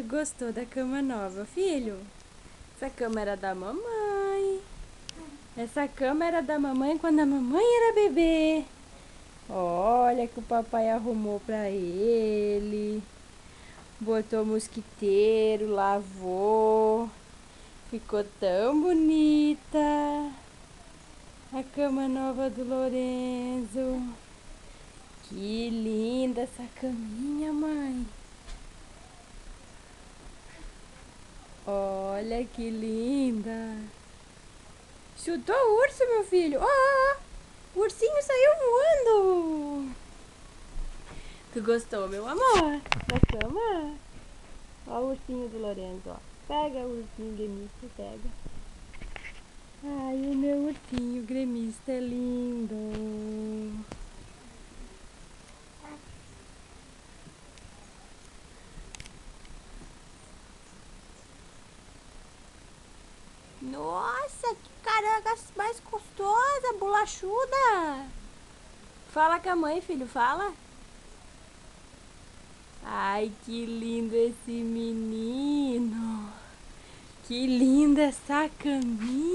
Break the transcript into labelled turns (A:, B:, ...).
A: gostou da cama nova, filho? Essa cama era da mamãe. Essa cama era da mamãe quando a mamãe era bebê. Olha que o papai arrumou pra ele. Botou mosquiteiro, lavou. Ficou tão bonita. A cama nova do Lorenzo. Que linda essa caminha, mãe. Olha que linda. Chutou o urso, meu filho. O ursinho saiu voando. Tu gostou, meu amor, da cama? Ó o ursinho do Lorenzo, ó. Pega o ursinho gremista, pega. Ai, o meu ursinho gremista é lindo. Nossa, que caraca mais gostosa, bolachuda. Fala com a mãe, filho, fala. Ai, que lindo esse menino. Que linda essa caminha.